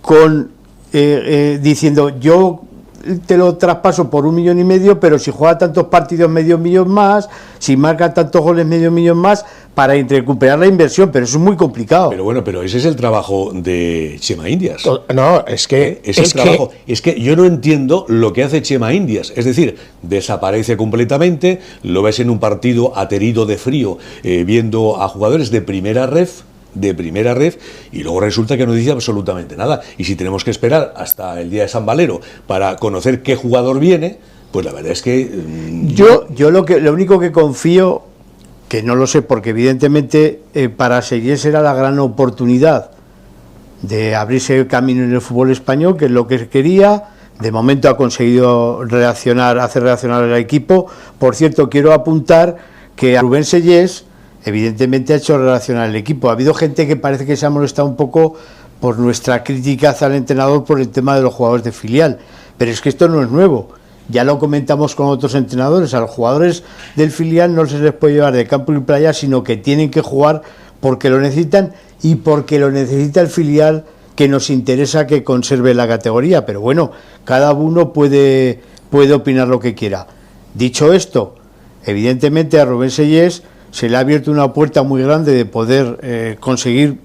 con diciendo yo te lo traspaso por 1,5 millones, pero si juega tantos partidos medio millón más, si marca tantos goles medio millón más, para recuperar la inversión, pero eso es muy complicado. Pero bueno, pero ese es el trabajo de Chema Indias. No, es que... Es que yo no entiendo lo que hace Chema Indias, es decir, desaparece completamente, lo ves en un partido aterido de frío, viendo a jugadores de primera ref, y luego resulta que no dice absolutamente nada. Y si tenemos que esperar hasta el día de San Valero para conocer qué jugador viene, pues la verdad es que... Yo lo único que confío, que no lo sé, porque evidentemente para seguir será la gran oportunidad de abrirse el camino en el fútbol español, que es lo que quería. De momento ha conseguido hacer reaccionar al equipo. Por cierto, quiero apuntar que a Rubén Sellés evidentemente ha hecho relacionar el equipo. Ha habido gente que parece que se ha molestado un poco por nuestra crítica hacia el entrenador por el tema de los jugadores de filial, pero es que esto no es nuevo, ya lo comentamos con otros entrenadores. A los jugadores del filial no se les puede llevar de campo y playa, sino que tienen que jugar porque lo necesitan y porque lo necesita el filial, que nos interesa que conserve la categoría. Pero bueno, cada uno puede opinar lo que quiera. Dicho esto, evidentemente a Rubén Sellés se le ha abierto una puerta muy grande de poder conseguir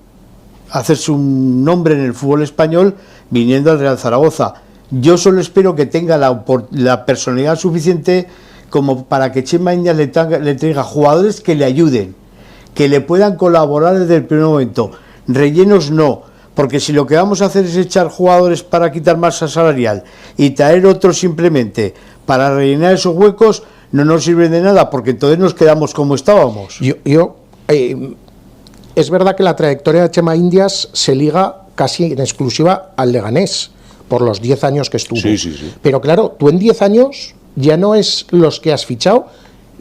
hacerse un nombre en el fútbol español viniendo al Real Zaragoza. Yo solo espero que tenga la personalidad suficiente como para que Chema Indias le traiga jugadores que le ayuden, que le puedan colaborar desde el primer momento. Rellenos no, porque si lo que vamos a hacer es echar jugadores para quitar masa salarial y traer otros simplemente para rellenar esos huecos, no nos sirve de nada, porque entonces nos quedamos como estábamos. Es verdad que la trayectoria de Chema Indias se liga casi en exclusiva al Leganés, por los 10 años que estuvo. Sí. Pero claro, tú en 10 años ya no es los que has fichado,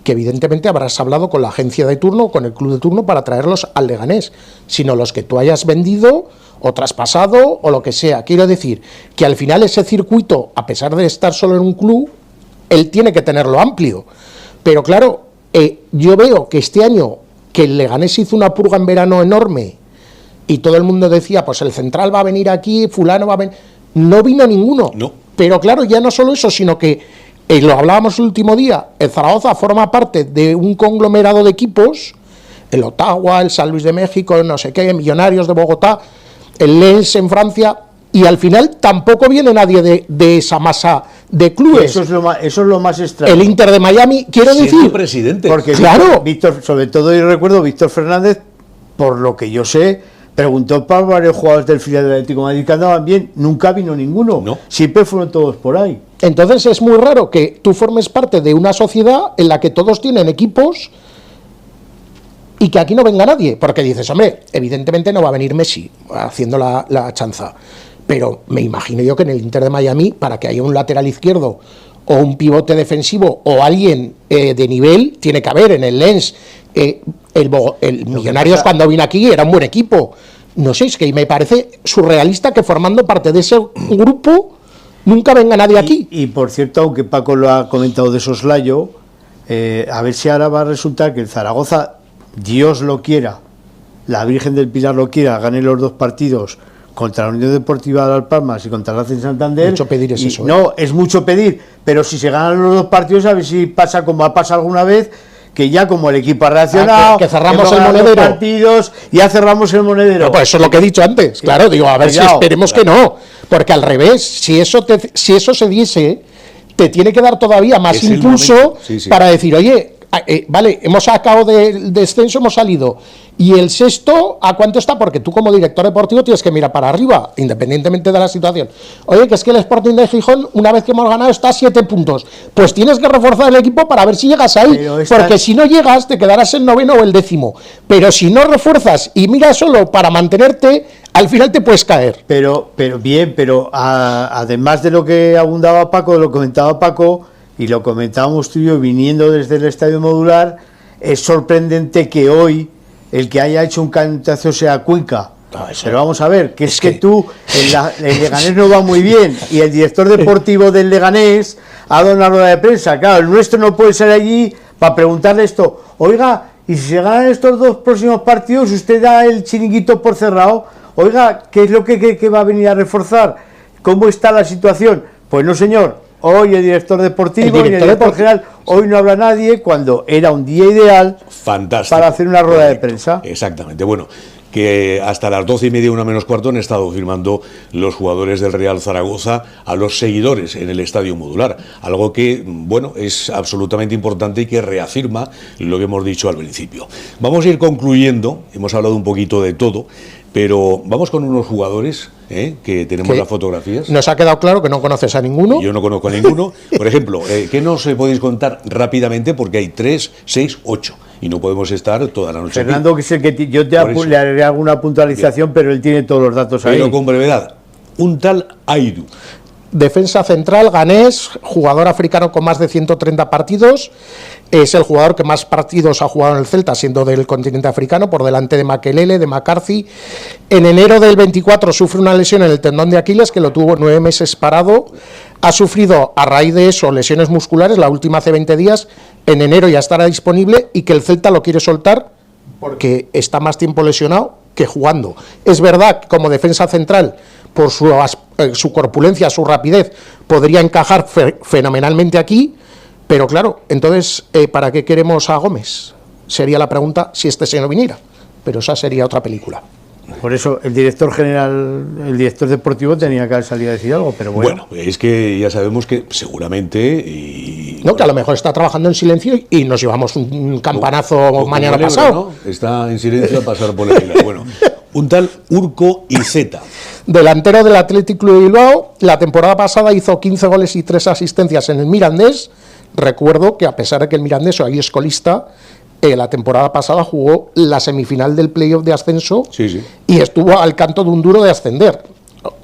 que evidentemente habrás hablado con la agencia de turno, con el club de turno, para traerlos al Leganés, sino los que tú hayas vendido o traspasado o lo que sea. Quiero decir que al final ese circuito, a pesar de estar solo en un club, él tiene que tenerlo amplio. Pero claro, yo veo que este año, que el Leganés hizo una purga en verano enorme y todo el mundo decía, pues el central va a venir aquí, fulano va a venir... No vino ninguno. No. Pero claro, ya no solo eso, sino que, lo hablábamos el último día, el Zaragoza forma parte de un conglomerado de equipos, el Ottawa, el San Luis de México, no sé qué, Millonarios de Bogotá, el Lens en Francia... Y al final tampoco viene nadie de esa masa de clubes. Eso es lo más extraño. El Inter de Miami, quiero decir... presidente. Porque claro. Víctor, sobre todo yo recuerdo, Víctor Fernández, por lo que yo sé, preguntó para varios jugadores del filial del Atlético de Madrid que andaban bien, nunca vino ninguno. No. Siempre fueron todos por ahí. Entonces es muy raro que tú formes parte de una sociedad en la que todos tienen equipos y que aquí no venga nadie. Porque dices, hombre, evidentemente no va a venir Messi haciendo la chanza. Pero me imagino yo que en el Inter de Miami, para que haya un lateral izquierdo o un pivote defensivo o alguien de nivel tiene que haber. En el Lens, el Millonarios cuando vino aquí era un buen equipo. No sé, es que me parece surrealista que formando parte de ese grupo nunca venga nadie aquí. Y por cierto, aunque Paco lo ha comentado de soslayo, a ver si ahora va a resultar que el Zaragoza, Dios lo quiera, la Virgen del Pilar lo quiera, gane los 2 partidos contra la Unión Deportiva de Las Palmas y contra el Racing Santander. Mucho pedir es eso. No, es mucho pedir, pero si se ganan los 2 partidos, a ver si pasa como ha pasado alguna vez, que ya como el equipo ha reaccionado, que cerramos el monedero. Partidos, ya cerramos el monedero. No, pues eso es lo que he dicho antes. Claro, digo, a ver si esperemos que no. Porque al revés, si eso se diese, te tiene que dar todavía más impulso para decir, oye, vale, hemos sacado del descenso, hemos salido. Y el sexto, ¿a cuánto está? Porque tú como director deportivo tienes que mirar para arriba, independientemente de la situación. Oye, que es que el Sporting de Gijón, una vez que hemos ganado, está a 7 puntos. Pues tienes que reforzar el equipo para ver si llegas ahí. Porque si no llegas, te quedarás en 9º o el 10º. Pero si no refuerzas y miras solo para mantenerte, al final te puedes caer. Pero además de lo que abundaba Paco, lo comentaba Paco, y lo comentábamos tú y yo viniendo desde el Estadio Modular, es sorprendente que hoy el que haya hecho un cantazo sea Cuenca. Pero vamos a ver, que es que tú, el Leganés no va muy bien, y el director deportivo del Leganés ha dado una rueda de prensa. Claro, el nuestro no puede ser allí para preguntarle esto. Oiga, y si se ganan estos 2 próximos partidos, usted da el chiringuito por cerrado. Oiga, ¿qué es lo que va a venir a reforzar? ¿Cómo está la situación? Pues no, señor. Hoy el director deportivo y el director general, hoy no habla nadie, cuando era un día ideal para hacer una rueda de prensa. Exactamente. Bueno, que hasta las 12:30, 1:45, han estado firmando los jugadores del Real Zaragoza a los seguidores en el Estadio Modular. Algo que, bueno, es absolutamente importante y que reafirma lo que hemos dicho al principio. Vamos a ir concluyendo, hemos hablado un poquito de todo, pero vamos con unos jugadores que tenemos las fotografías. Nos ha quedado claro que no conoces a ninguno. Yo no conozco a ninguno. Por ejemplo, ¿qué nos podéis contar rápidamente? Porque hay 3, 6, 8 y no podemos estar toda la noche. Fernando, aquí. Que es el que yo le haré alguna puntualización, pero él tiene todos los datos ahí. Pero con brevedad, un tal Aidu. Defensa central, ganés, jugador africano con más de 130 partidos, es el jugador que más partidos ha jugado en el Celta, siendo del continente africano, por delante de Makelele, de McCarthy. En enero del 24 sufre una lesión en el tendón de Aquiles, que lo tuvo 9 meses parado. Ha sufrido, a raíz de eso, lesiones musculares, la última hace 20 días, en enero ya estará disponible, y que el Celta lo quiere soltar porque está más tiempo lesionado que jugando. Es verdad que como defensa central, por su corpulencia, su rapidez, podría encajar fenomenalmente aquí, pero claro, entonces, ¿para qué queremos a Gómez? Sería la pregunta si este señor viniera, pero esa sería otra película. Por eso el director general, el director deportivo tenía que haber salido a decir algo, pero bueno. Bueno, es que ya sabemos que seguramente... que a lo mejor está trabajando en silencio y nos llevamos un campanazo mañana pasado. ¿No? Está en silencio a pasar por la fila. Bueno, un tal Urko Izeta. Delantero del Athletic Club de Bilbao, la temporada pasada hizo 15 goles y 3 asistencias en el Mirandés. Recuerdo que a pesar de que el Mirandés hoy es colista, la temporada pasada jugó la semifinal del playoff de ascenso y estuvo al canto de un duro de ascender.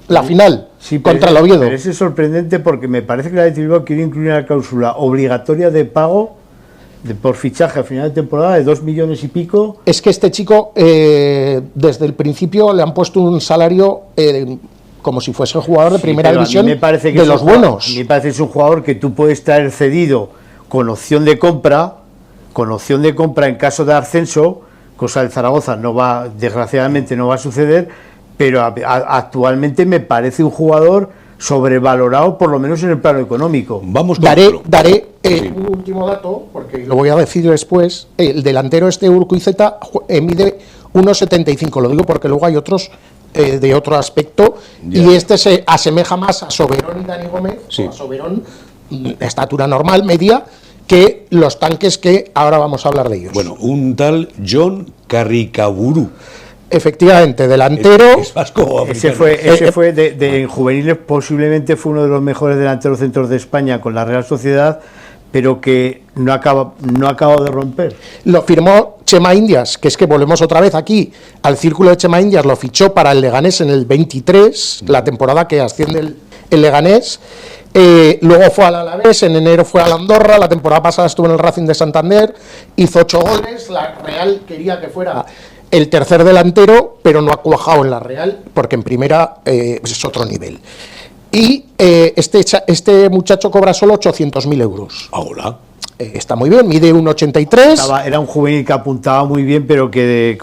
La final contra el Oviedo. Pero es sorprendente porque me parece que la de Bilbao quiere incluir una cláusula obligatoria de pago por fichaje a final de temporada de 2 millones y pico. Es que este chico, desde el principio le han puesto un salario como si fuese jugador de primera división de los buenos. Me parece que es un jugador que tú puedes traer cedido con opción de compra en caso de ascenso, cosa del Zaragoza desgraciadamente no va a suceder, pero actualmente me parece un jugador sobrevalorado, por lo menos en el plano económico. Daré un último dato, porque lo voy a decir después. El delantero Urko Izeta mide 1,75, lo digo porque luego hay otros de otro aspecto, y este se asemeja más a Soberón y Dani Gómez, a Soberón, estatura normal, media, que los tanques que ahora vamos a hablar de ellos. Bueno, un tal John Carricaburu. Efectivamente, delantero. Es vasco, ese fue en juveniles, posiblemente fue uno de los mejores delanteros centros de España con la Real Sociedad, pero que no acaba de romper. Lo firmó Chema Indias, que es que volvemos otra vez aquí al círculo de Chema Indias, lo fichó para el Leganés en el 23, la temporada que asciende el Leganés. Luego fue al Alavés, en enero fue al Andorra, la temporada pasada estuvo en el Racing de Santander, hizo 8 goles, la Real quería que fuera el tercer delantero, pero no ha cuajado en la Real, porque en primera es otro nivel. Y este muchacho cobra solo 800.000 euros. Ahora. Está muy bien, mide 1,83. Era un juvenil que apuntaba muy bien, pero que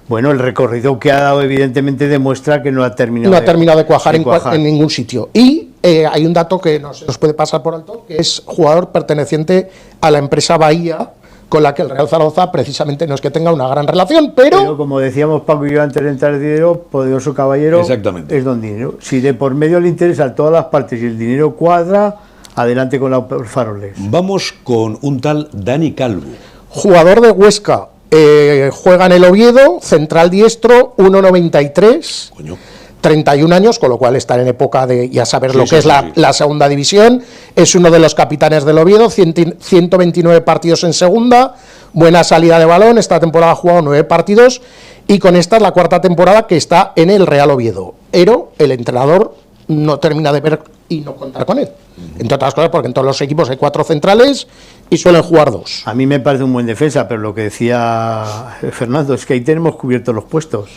bueno, el recorrido que ha dado evidentemente demuestra que no ha terminado de cuajar en ningún sitio. Y hay un dato que no se nos puede pasar por alto, que es jugador perteneciente a la empresa Bahía, con la que el Real Zaragoza precisamente no es que tenga una gran relación, pero como decíamos Paco y yo antes de entrar el dinero, poderoso caballero es don dinero. Si de por medio le interesa a todas las partes y el dinero cuadra, adelante con los faroles. Vamos con un tal Dani Calvo. Jugador de Huesca, juega en el Oviedo, central diestro, 1,93. Coño. 31 años, con lo cual está en época de ya saber lo que es la segunda división. Es uno de los capitanes del Oviedo, 129 partidos en segunda, buena salida de balón. Esta temporada ha jugado 9 partidos y con esta es la 4ª temporada que está en el Real Oviedo. Pero el entrenador no termina de ver y no contar con él. Entre otras cosas porque en todos los equipos hay 4 centrales y suelen jugar 2. A mí me parece un buen defensa, pero lo que decía Fernando es que ahí tenemos cubiertos los puestos.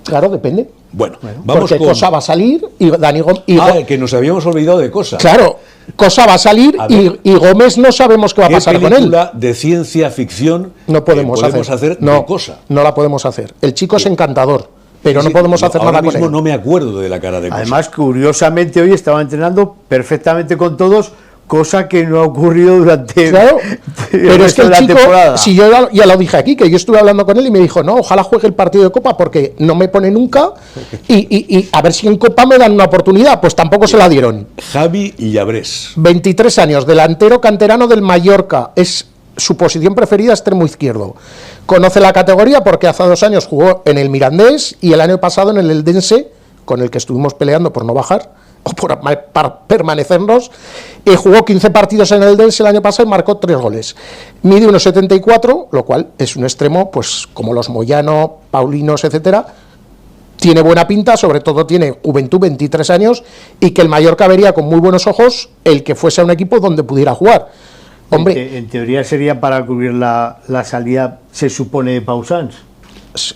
Claro, depende. Bueno, vamos porque con... Cosa va a salir y Dani Gómez... que nos habíamos olvidado de Cosa. Claro, Cosa va a salir y Gómez no sabemos qué va a pasar con él. ¿Qué película de ciencia ficción no podemos hacer no, de Cosa? No la podemos hacer. El chico es encantador, pero no podemos hacer nada con él. Ahora mismo no me acuerdo de la cara de Cosa. Además, curiosamente, hoy estaba entrenando perfectamente con todos, cosa que no ha ocurrido durante pero es que el chico, temporada. Si yo ya lo dije aquí, que yo estuve hablando con él y me dijo, no, ojalá juegue el partido de Copa porque no me pone nunca y a ver si en Copa me dan una oportunidad, pues tampoco se la dieron. Javi Llabrés. 23 años, delantero canterano del Mallorca, es su posición preferida, extremo izquierdo. Conoce la categoría porque hace 2 años jugó en el Mirandés y el año pasado en el Eldense, con el que estuvimos peleando por no bajar o por permanecernos, jugó 15 partidos en el Dense el año pasado y marcó 3 goles. Mide 1,74, lo cual es un extremo, pues como los Moyano, Paulinos, etcétera. Tiene buena pinta, sobre todo tiene juventud, 23 años, y que el Mallorca vería con muy buenos ojos el que fuese a un equipo donde pudiera jugar. Hombre, en teoría sería para cubrir la salida, se supone, de Pausans.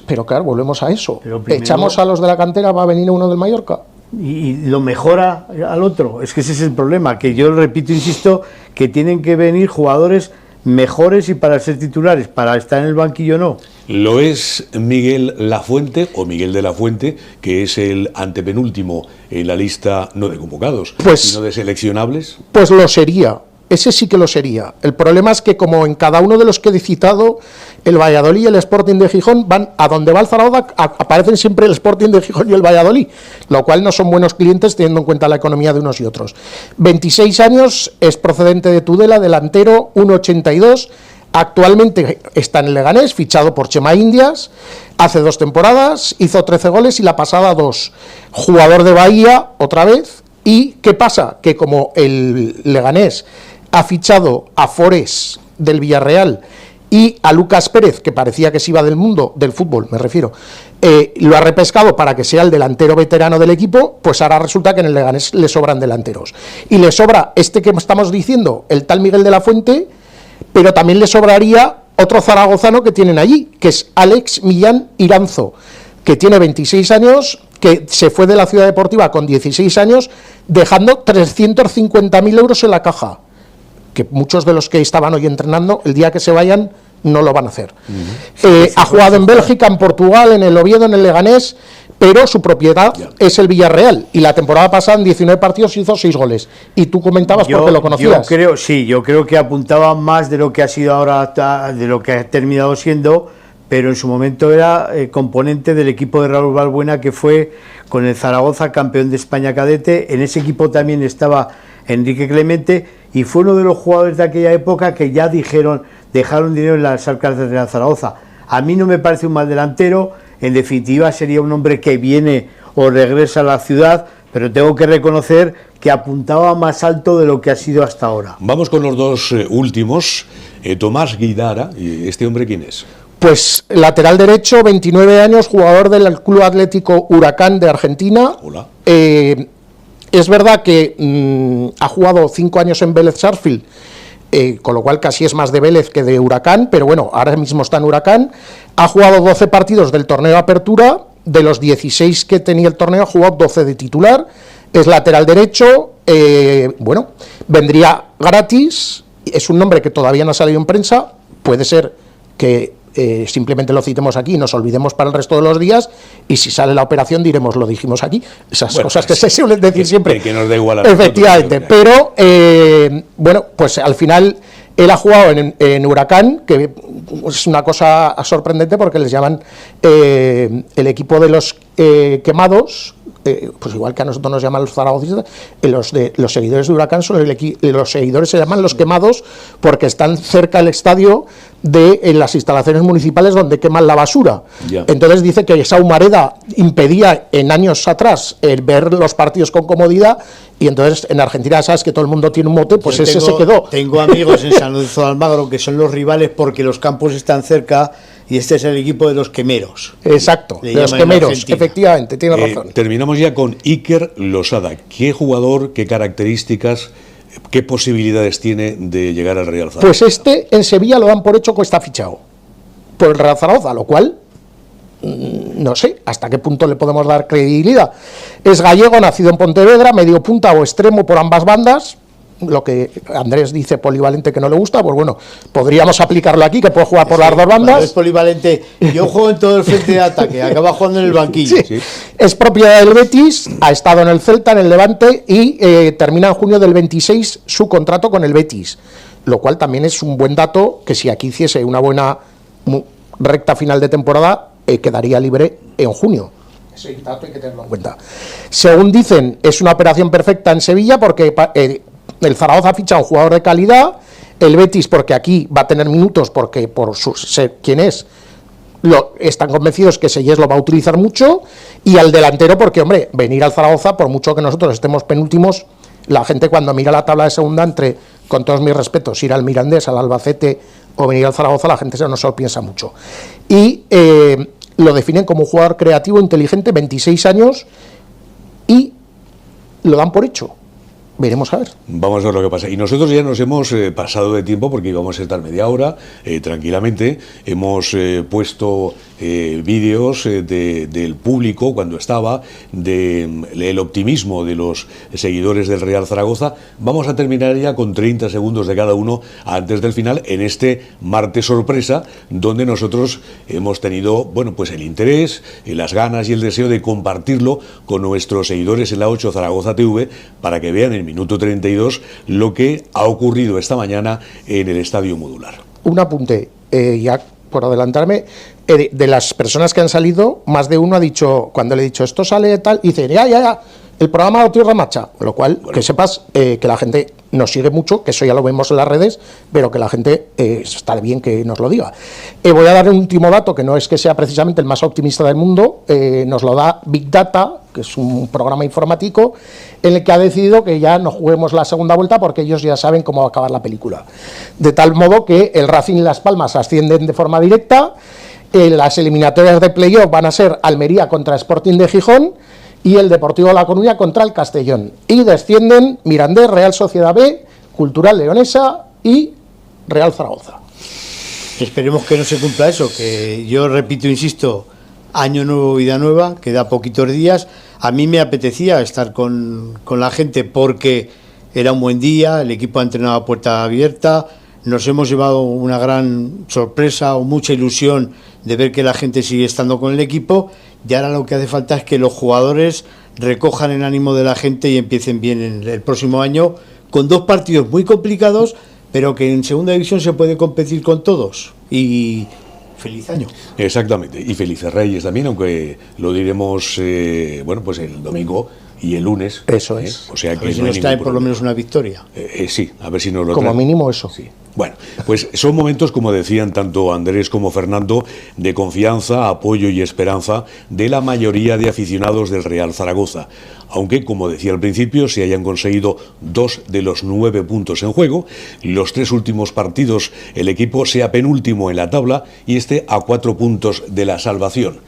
Pero claro, volvemos a eso. Primero, echamos a los de la cantera, va a venir uno del Mallorca. Y lo mejora al otro. Es que ese es el problema, que yo repito, insisto, que tienen que venir jugadores mejores y para ser titulares, para estar en el banquillo no. Lo es Miguel Lafuente, o Miguel de la Fuente, que es el antepenúltimo en la lista, no de convocados, sino de seleccionables. Pues lo sería. Ese sí que lo sería. El problema es que como en cada uno de los que he citado, el Valladolid y el Sporting de Gijón van a donde va el Zaragoza, aparecen siempre el Sporting de Gijón y el Valladolid, lo cual no son buenos clientes teniendo en cuenta la economía de unos y otros. 26 años, es procedente de Tudela, delantero, 1,82, actualmente está en el Leganés, fichado por Chema Indias, hace 2 temporadas, hizo 13 goles y la pasada 2. Jugador de Bahía, otra vez, y ¿qué pasa? Que como el Leganés ha fichado a Forés del Villarreal y a Lucas Pérez, que parecía que se iba del mundo, del fútbol me refiero, lo ha repescado para que sea el delantero veterano del equipo, pues ahora resulta que en el Leganés le sobran delanteros. Y le sobra este que estamos diciendo, el tal Miguel de la Fuente, pero también le sobraría otro zaragozano que tienen allí, que es Alex Millán Iranzo, que tiene 26 años, que se fue de la Ciudad Deportiva con 16 años, dejando 350.000 euros en la caja. Que muchos de los que estaban hoy entrenando, el día que se vayan, no lo van a hacer. Ha jugado en Bélgica, en Portugal, en el Oviedo, en el Leganés, pero su propiedad es el Villarreal. Y la temporada pasada, en 19 partidos, hizo 6 goles. Y tú comentabas porque lo conocías. Yo creo que apuntaba más de lo que ha sido ahora, de lo que ha terminado siendo, pero en su momento era componente del equipo de Raúl Balbuena, que fue con el Zaragoza campeón de España cadete. En ese equipo también estaba Enrique Clemente, y fue uno de los jugadores de aquella época que ya dejaron dinero en las arcas de Real Zaragoza. A mí no me parece un mal delantero, en definitiva sería un hombre que viene o regresa a la ciudad, pero tengo que reconocer que apuntaba más alto de lo que ha sido hasta ahora. Vamos con los 2 últimos. Tomás Guidara, ¿y este hombre quién es? Pues lateral derecho, 29 años, jugador del Club Atlético Huracán de Argentina. Hola. Es verdad que ha jugado 5 años en Vélez Sarsfield, con lo cual casi es más de Vélez que de Huracán, pero bueno, ahora mismo está en Huracán. Ha jugado 12 partidos del torneo de Apertura, de los 16 que tenía el torneo ha jugado 12 de titular, es lateral derecho, bueno, vendría gratis, es un nombre que todavía no ha salido en prensa, puede ser que simplemente lo citemos aquí y nos olvidemos para el resto de los días, y si sale la operación diremos, lo dijimos aquí, esas cosas que se suelen decir siempre. Que nos da igual a efectivamente, pero bueno, pues al final él ha jugado en Huracán, que es una cosa sorprendente porque les llaman el equipo de los quemados, pues igual que a nosotros nos llaman los zaragocistas, los seguidores de Huracán son los seguidores se llaman los quemados porque están cerca del estadio en las instalaciones municipales donde queman la basura. Ya. Entonces dice que esa humareda impedía en años atrás ver los partidos con comodidad, y entonces en Argentina sabes que todo el mundo tiene un mote, pues ese se quedó. Tengo amigos en San Lorenzo de Almagro que son los rivales porque los campos están cerca, y este es el equipo de los quemeros. Exacto, de los quemeros, efectivamente, tiene razón. Terminamos ya con Iker Losada. ¿Qué jugador, qué características, qué posibilidades tiene de llegar al Real Zaragoza? Pues en Sevilla lo dan por hecho que está fichado por el Real Zaragoza, lo cual no sé hasta qué punto le podemos dar credibilidad. Es gallego, nacido en Pontevedra, medio punta o extremo por ambas bandas. Lo que Andrés dice polivalente que no le gusta, pues bueno, podríamos aplicarlo aquí, que puede jugar por las dos bandas. Es polivalente. Yo juego en todo el frente de ataque, acaba jugando en el banquillo. Sí. Es propiedad del Betis, ha estado en el Celta, en el Levante, y termina en junio del 26 su contrato con el Betis, lo cual también es un buen dato, que si aquí hiciese una buena recta final de temporada, quedaría libre en junio. Ese dato hay que tenerlo en cuenta. Según dicen, es una operación perfecta en Sevilla porque el Zaragoza ficha a un jugador de calidad, el Betis porque aquí va a tener minutos porque por ser quien es, están convencidos que Seyes lo va a utilizar mucho, y al delantero porque, hombre, venir al Zaragoza, por mucho que nosotros estemos penúltimos, la gente cuando mira la tabla de segunda, con todos mis respetos, ir al Mirandés, al Albacete o venir al Zaragoza, la gente no se lo piensa mucho. Y lo definen como un jugador creativo, inteligente, 26 años, y lo dan por hecho. Veremos a ver. Vamos a ver lo que pasa. Y nosotros ya nos hemos pasado de tiempo porque íbamos a estar media hora tranquilamente. Hemos puesto vídeos del público cuando estaba, del optimismo de los seguidores del Real Zaragoza. Vamos a terminar ya con 30 segundos de cada uno antes del final en este martes sorpresa, donde nosotros hemos tenido, bueno, pues el interés, las ganas y el deseo de compartirlo con nuestros seguidores en la 8 Zaragoza TV para que vean en minuto 32 lo que ha ocurrido esta mañana en el Estadio Modular. Un apunte, ya por adelantarme, de las personas que han salido, más de uno ha dicho, cuando le he dicho esto sale tal, y dice, ya, el programa de Tierra Marcha, con lo cual, bueno, que sepas que la gente nos sigue mucho, que eso ya lo vemos en las redes, pero que la gente está bien que nos lo diga. Voy a dar un último dato, que no es que sea precisamente el más optimista del mundo, nos lo da Big Data, que es un programa informático, en el que ha decidido que ya no juguemos la segunda vuelta porque ellos ya saben cómo va a acabar la película. De tal modo que el Racing y Las Palmas ascienden de forma directa, las eliminatorias de playoff van a ser Almería contra Sporting de Gijón y el Deportivo de La Coruña contra el Castellón. Y descienden Mirandés, Real Sociedad B, Cultural Leonesa y Real Zaragoza. Esperemos que no se cumpla eso, que yo repito, insisto, año nuevo, vida nueva, queda poquitos días. A mí me apetecía estar con la gente porque era un buen día, el equipo ha entrenado a puerta abierta, nos hemos llevado una gran sorpresa o mucha ilusión de ver que la gente sigue estando con el equipo, y ahora lo que hace falta es que los jugadores recojan el ánimo de la gente y empiecen bien en el próximo año, con 2 partidos muy complicados, pero que en segunda división se puede competir con todos. Y feliz año. Exactamente, y felices Reyes también, aunque lo diremos bueno, pues el domingo y el lunes. Eso es. O sea que a ver si nos trae por lo menos una victoria. Sí, a ver si nos lo como trae. Mínimo eso. Sí. Bueno, pues son momentos, como decían tanto Andrés como Fernando, de confianza, apoyo y esperanza de la mayoría de aficionados del Real Zaragoza. Aunque, como decía al principio, se hayan conseguido 2 de los 9 puntos en juego, los 3 últimos partidos el equipo sea penúltimo en la tabla y esté a 4 puntos de la salvación.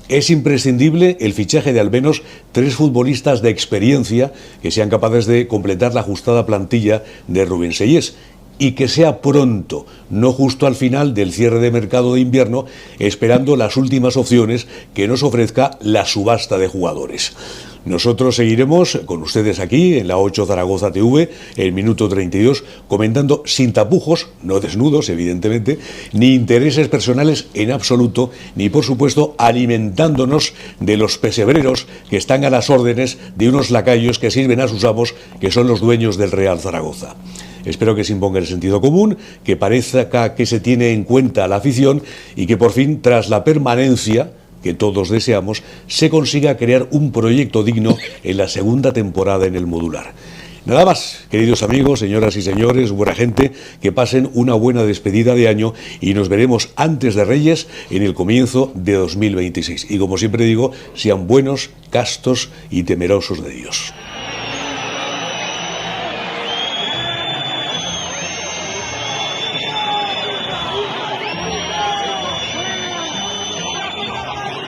Es imprescindible el fichaje de al menos 3 futbolistas de experiencia que sean capaces de completar la ajustada plantilla de Rubén Sellés, y que sea pronto, no justo al final del cierre de mercado de invierno, esperando las últimas opciones que nos ofrezca la subasta de jugadores. Nosotros seguiremos con ustedes aquí en la 8 Zaragoza TV, el minuto 32, comentando sin tapujos, no desnudos evidentemente, ni intereses personales en absoluto, ni por supuesto alimentándonos de los pesebreros que están a las órdenes de unos lacayos que sirven a sus amos, que son los dueños del Real Zaragoza. Espero que se imponga el sentido común, que parezca que se tiene en cuenta a la afición y que por fin, tras la permanencia que todos deseamos, se consiga crear un proyecto digno en la segunda temporada en el modular. Nada más, queridos amigos, señoras y señores, buena gente, que pasen una buena despedida de año y nos veremos antes de Reyes en el comienzo de 2026. Y como siempre digo, sean buenos, castos y temerosos de Dios.